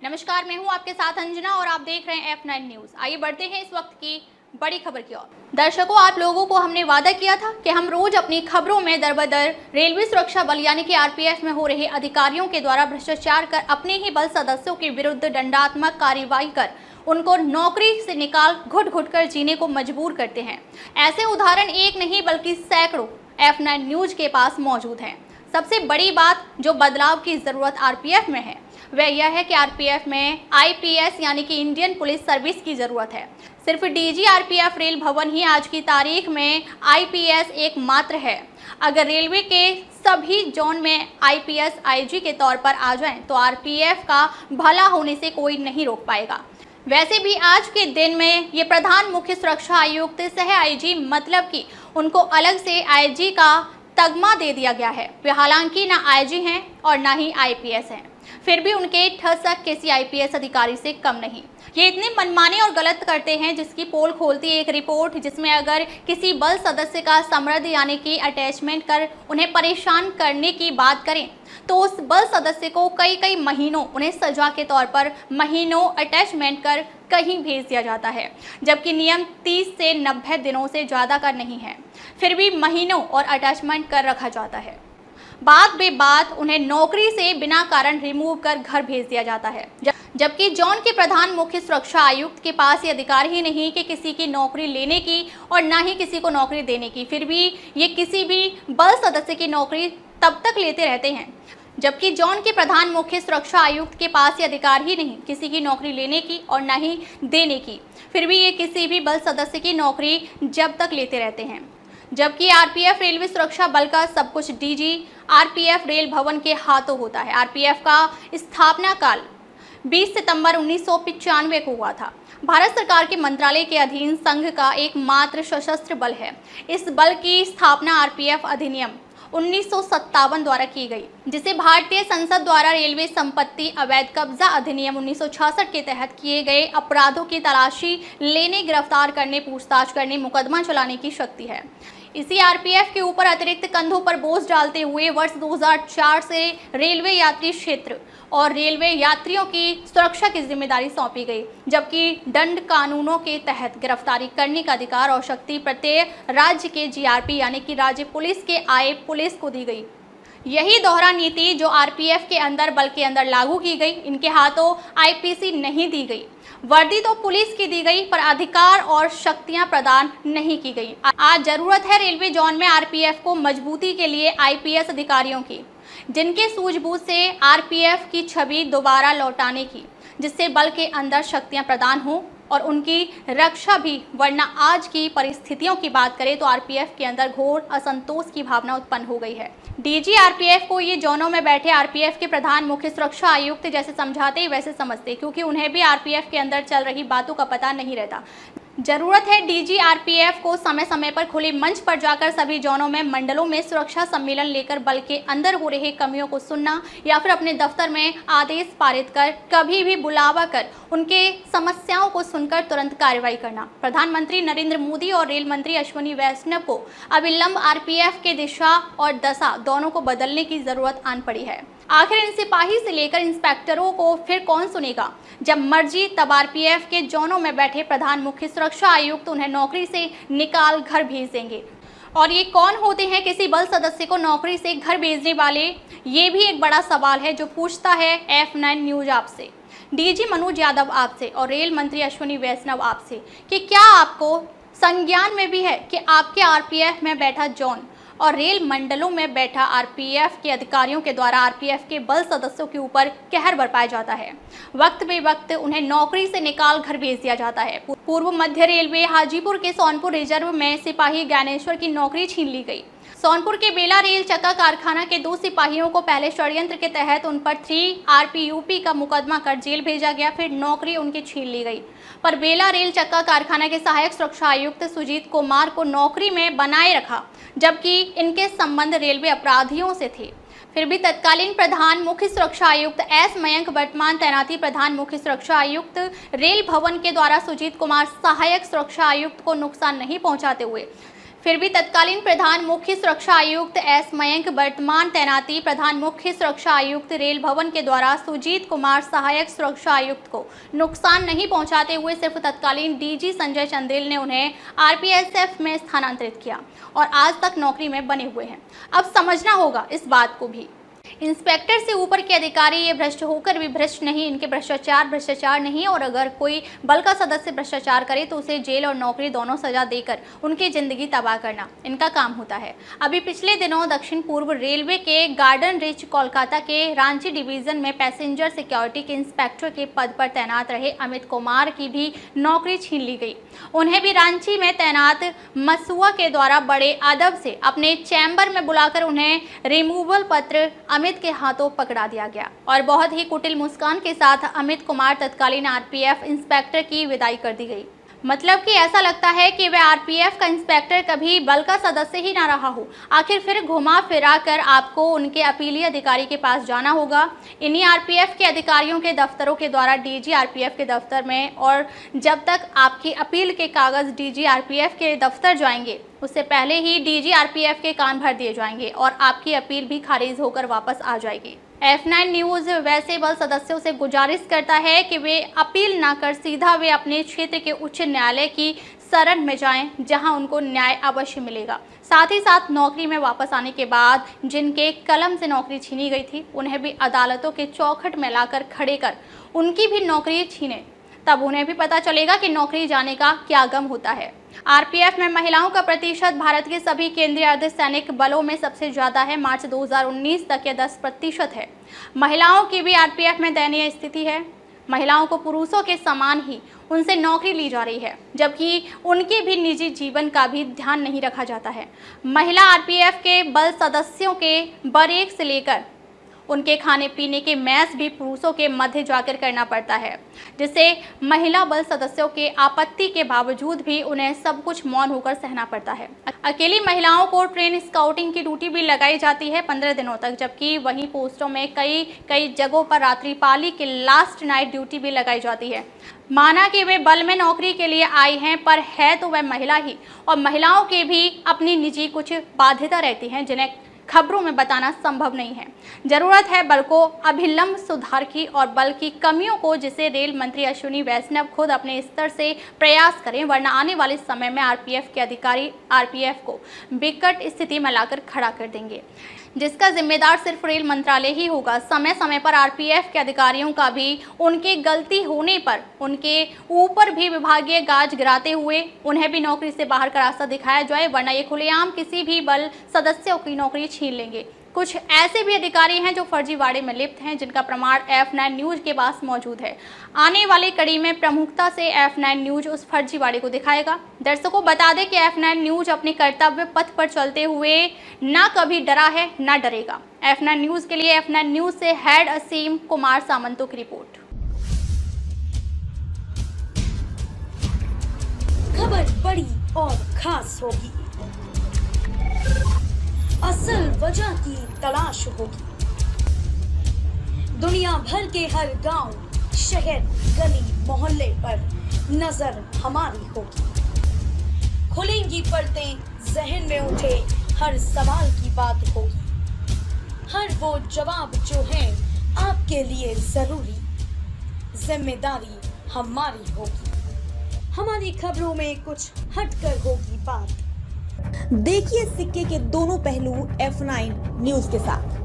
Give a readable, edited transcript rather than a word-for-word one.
नमस्कार, मैं हूं आपके साथ अंजना और आप देख रहे हैं F9 न्यूज। आइए बढ़ते हैं इस वक्त की बड़ी खबर की ओर। दर्शकों, आप लोगों को हमने वादा किया था कि हम रोज अपनी खबरों में दर-ब-दर रेलवे सुरक्षा बल यानी कि आरपीएफ में हो रहे अधिकारियों के द्वारा भ्रष्टाचार कर अपने ही बल सदस्यों के विरुद्ध दंडात्मक कार्रवाई कर उनको नौकरी से निकाल घुट घुट कर जीने को मजबूर करते हैं। ऐसे उदाहरण एक नहीं बल्कि सैकड़ों F9 न्यूज के पास मौजूद हैं। सबसे बड़ी बात जो बदलाव की जरूरत आरपीएफ में है वह यह है कि आरपीएफ में आईपीएस यानी कि इंडियन पुलिस सर्विस की जरूरत है। सिर्फ डीजी आरपीएफ रेल भवन ही आज की तारीख में आईपीएस एकमात्र है। अगर रेलवे के सभी जोन में आईपीएस आईजी के तौर पर आ जाएं तो आरपीएफ का भला होने से कोई नहीं रोक पाएगा। वैसे भी आज के दिन में ये प्रधान मुख्य सुरक्षा आयुक्त सह आईजी मतलब कि उनको अलग से आईजी का तगमा दे दिया गया है। वे हालांकि ना आईजी हैं और ना ही आईपीएस हैं, फिर भी उनके ठसक किसी आईपीएस अधिकारी से कम नहीं। ये इतने मनमाने और गलत करते हैं जिसकी पोल खोलती है एक रिपोर्ट, जिसमें अगर किसी बल सदस्य का समृद्ध यानी कि अटैचमेंट कर उन्हें परेशान करने की बात करें तो उस बल सदस्य को कई महीनों उन्हें सजा के तौर पर महीनों अटैचमेंट कर कहीं भेज दिया जाता है, जबकि नियम 30 से 90 दिनों से ज़्यादा का नहीं है। फिर भी महीनों और अटैचमेंट कर रखा जाता है। बात बे बात उन्हें नौकरी से बिना कारण रिमूव कर घर भेज दिया जाता है, जबकि जोन के प्रधान मुख्य सुरक्षा आयुक्त के पास ये अधिकार ही नहीं कि किसी की नौकरी लेने की और ना ही किसी को नौकरी देने की। फिर भी ये किसी भी बल सदस्य की नौकरी तब तक लेते रहते हैं जबकि जोन के प्रधान मुख्य सुरक्षा आयुक्त के पास ये अधिकार ही नहीं किसी की नौकरी लेने की और ना ही देने की। फिर भी ये किसी भी बल सदस्य की नौकरी जब तक लेते रहते हैं, जबकि आरपीएफ रेलवे सुरक्षा बल का सब कुछ डीजी आरपीएफ रेल भवन के हाथों होता है। आरपीएफ का स्थापना काल 20 सितंबर 1995 को हुआ था। भारत सरकार के मंत्रालय के अधीन संघ का एकमात्र सशस्त्र बल है। इस बल की स्थापना आरपीएफ अधिनियम 1957 द्वारा की गई, जिसे भारतीय संसद द्वारा रेलवे संपत्ति अवैध कब्जा अधिनियम 1966 के तहत किए गए अपराधों की तलाशी लेने, गिरफ्तार करने, पूछताछ करने, मुकदमा चलाने की शक्ति है। इसी आरपीएफ के ऊपर अतिरिक्त कंधों पर बोझ डालते हुए वर्ष 2004 से रेलवे यात्री क्षेत्र और रेलवे यात्रियों की सुरक्षा की जिम्मेदारी सौंपी गई, जबकि दंड कानूनों के तहत गिरफ्तारी करने का अधिकार और शक्ति प्रत्येक राज्य के जीआरपी यानी कि राज्य पुलिस के आए पुलिस को दी गई। यही दोहरा नीति जो आरपीएफ के अंदर बल के अंदर लागू की गई। इनके हाथों आईपीसी नहीं दी गई, वर्दी तो पुलिस की दी गई पर अधिकार और शक्तियां प्रदान नहीं की गई। आज जरूरत है रेलवे जोन में आरपीएफ को मजबूती के लिए आईपीएस अधिकारियों की, जिनके सूझबूझ से आरपीएफ की छवि दोबारा लौटाने की, जिससे बल के अंदर शक्तियां प्रदान हों और उनकी रक्षा भी। वरना आज की परिस्थितियों की बात करें तो आरपीएफ के अंदर घोर असंतोष की भावना उत्पन्न हो गई है। डीजी आरपीएफ को ये जोनों में बैठे आरपीएफ के प्रधान मुख्य सुरक्षा आयुक्त जैसे समझाते वैसे समझते, क्योंकि उन्हें भी आरपीएफ के अंदर चल रही बातों का पता नहीं रहता। जरूरत है डीजी आरपीएफ को समय समय पर खुले मंच पर जाकर सभी जोनों में मंडलों में सुरक्षा सम्मेलन लेकर बल के अंदर हो रहे कमियों को सुनना, या फिर अपने दफ्तर में आदेश पारित कर कभी भी बुलावा कर उनके समस्याओं को सुनकर तुरंत कार्रवाई करना। प्रधानमंत्री नरेंद्र मोदी और रेल मंत्री अश्विनी वैष्णव को अविलंब आरपीएफ के दिशा और दशा दोनों को बदलने की जरूरत आन पड़ी है। आखिर इन सिपाही से लेकर इंस्पेक्टरों को फिर कौन सुनेगा? जब मर्जी तब आरपीएफ के जोनों में बैठे प्रधान मुख्य सुरक्षा आयुक्त उन्हें नौकरी से निकाल घर भेज देंगे। और ये कौन होते हैं किसी बल सदस्य को नौकरी से घर भेजने वाले? ये भी एक बड़ा सवाल है जो पूछता है F9 न्यूज आपसे, डीजी मनोज यादव आपसे और रेल मंत्री अश्विनी वैष्णव आपसे कि क्या आपको संज्ञान में भी है कि आपके आरपीएफ में बैठा जोन और रेल मंडलों में बैठा आरपीएफ के अधिकारियों के द्वारा आरपीएफ के बल सदस्यों के ऊपर कहर बरपाया जाता है। वक्त बे वक्त उन्हें नौकरी से निकाल घर भेज दिया जाता है। पूर्व मध्य रेलवे हाजीपुर के सोनपुर रिजर्व में सिपाही ज्ञानेश्वर की नौकरी छीन ली गई। सोनपुर के बेला रेल चक्का कारखाना के 2 सिपाहियों को पहले षड्यंत्र के तहत उन पर 3 आरपीयूपी का मुकदमा कर जेल भेजा गया, फिर नौकरी उनकी छीन ली गई। पर बेला रेल चक्का कारखाना के सहायक सुरक्षा आयुक्त सुजीत कुमार को नौकरी में बनाए रखा, जबकि इनके संबंध रेलवे अपराधियों से थे। फिर भी तत्कालीन प्रधान मुख्य सुरक्षा आयुक्त एस मयंक वर्तमान तैनाती प्रधान मुख्य सुरक्षा आयुक्त रेल भवन के द्वारा सुजीत कुमार सहायक सुरक्षा आयुक्त को नुकसान नहीं पहुंचाते हुए फिर भी तत्कालीन प्रधान मुख्य सुरक्षा आयुक्त एस मयंक वर्तमान तैनाती प्रधान मुख्य सुरक्षा आयुक्त रेल भवन के द्वारा सुजीत कुमार सहायक सुरक्षा आयुक्त को नुकसान नहीं पहुंचाते हुए सिर्फ तत्कालीन डीजी संजय चंदेल ने उन्हें आरपीएसएफ में स्थानांतरित किया और आज तक नौकरी में बने हुए हैं। अब समझना होगा इस बात को भी, इंस्पेक्टर से ऊपर के अधिकारी ये भ्रष्ट होकर भी भ्रष्ट नहीं, इनके भ्रष्टाचार नहीं। और अगर कोई बल का सदस्य भ्रष्टाचार करे तो उसे जेल और नौकरी दोनों सजा देकर उनकी जिंदगी तबाह करना इनका काम होता है। अभी पिछले दिनों दक्षिण पूर्व रेलवे के गार्डन रिच कोलकाता के रांची डिवीजन में पैसेंजर सिक्योरिटी के इंस्पेक्टर के पद पर तैनात रहे अमित कुमार की भी नौकरी छीन ली गई। उन्हें भी रांची में तैनात मसुआ के द्वारा बड़े अदब से अपने चैम्बर में बुलाकर उन्हें रिमूवल पत्र अमित के हाथों पकड़ा दिया गया और बहुत ही कुटिल मुस्कान के साथ अमित कुमार तत्कालीन आरपीएफ इंस्पेक्टर की विदाई कर दी गई। मतलब कि ऐसा लगता है कि वह आरपीएफ का इंस्पेक्टर कभी बल का सदस्य ही ना रहा हो। आखिर फिर घुमा फिरा कर आपको उनके अपीलीय अधिकारी के पास जाना होगा। इन्हीं आरपीएफ के अधिकारियों के दफ्तरों के द्वारा डीजी आरपीएफ के दफ्तर में, और जब तक आपकी अपील के कागज डीजी आरपीएफ के दफ्तर जाएंगे उससे पहले ही डीजी आरपीएफ के कान भर दिए जाएंगे और आपकी अपील भी खारिज होकर वापस आ जाएगी। F9 न्यूज़ वैसे बल सदस्यों से गुजारिश करता है कि वे अपील ना कर सीधा वे अपने क्षेत्र के उच्च न्यायालय की शरण में जाएं, जहां उनको न्याय अवश्य मिलेगा। साथ ही साथ नौकरी में वापस आने के बाद जिनके कलम से नौकरी छीनी गई थी उन्हें भी अदालतों के चौखट में लाकर खड़े कर उनकी भी नौकरी छीने, तब उन्हें भी पता चलेगा कि नौकरी जाने का क्या गम होता है। आरपीएफ में महिलाओं का प्रतिशत भारत के सभी केंद्रीय अर्धसैनिक बलों में सबसे ज़्यादा है। मार्च 2019 तक यह 10% है। महिलाओं की भी आरपीएफ में दयनीय स्थिति है। महिलाओं को पुरुषों के समान ही उनसे नौकरी ली जा रही है, जबकि उनके भी निजी जीवन का भी ध्यान नहीं रखा जाता है। महिला आरपीएफ के बल सदस्यों के बरेक से लेकर उनके खाने पीने के मैस भी पुरुषों के मध्य जाकर करना पड़ता है, जिससे महिला बल सदस्यों के आपत्ति के बावजूद भी उन्हें सब कुछ मौन होकर सहना पड़ता है। अकेली महिलाओं को ट्रेन स्काउटिंग की ड्यूटी भी लगाई जाती है 15 दिनों तक, जबकि वहीं पोस्टों में कई जगहों पर रात्रिपाली की लास्ट नाइट ड्यूटी भी लगाई जाती है। माना कि वे बल में नौकरी के लिए आई हैं, पर है तो वह महिला ही, और महिलाओं के भी अपनी निजी कुछ बाध्यता रहती हैं जिन्हें खबरों में बताना संभव नहीं है। जरूरत है बल को अभिलंब सुधार की और बल की कमियों को, जिसे रेल मंत्री अश्विनी वैष्णव खुद अपने स्तर से प्रयास करें, वरना आने वाले समय में आरपीएफ के अधिकारी आरपीएफ को विकट स्थिति में लाकर खड़ा कर देंगे, जिसका जिम्मेदार सिर्फ रेल मंत्रालय ही होगा। समय समय पर आरपीएफ के अधिकारियों का भी उनकी गलती होने पर उनके ऊपर भी विभागीय गाज गिराते हुए उन्हें भी नौकरी से बाहर का रास्ता दिखाया जाए, वरना ये खुलेआम किसी भी बल सदस्यों की नौकरी छीन लेंगे। कुछ ऐसे भी अधिकारी हैं जो फर्जीवाड़े में लिप्त हैं, जिनका प्रमाण F9 न्यूज़ के पास मौजूद है। आने वाली कड़ी में प्रमुखता से F9 न्यूज़ उस फर्जीवाड़े को दिखाएगा। दर्शकों बता दें कि F9 न्यूज़ अपने कर्तव्य पथ पर चलते हुए ना कभी डरा है ना डरेगा। F9 न्यूज़ के लिए F9 न्यूज़ से हेड असीम कुमार सामंतों की रिपोर्ट। खबर बड़ी और खास होगी, असल वजह की तलाश होगी, दुनिया भर के हर गांव, शहर, गली, मोहल्ले पर नजर हमारी होगी। खुलेंगी पर्दें, जहन में उठे हर सवाल की बात होगी, हर वो जवाब जो है आपके लिए जरूरी, जिम्मेदारी हमारी होगी। हमारी खबरों में कुछ हटकर होगी बात। देखिए सिक्के के दोनों पहलू F9 न्यूज़ के साथ।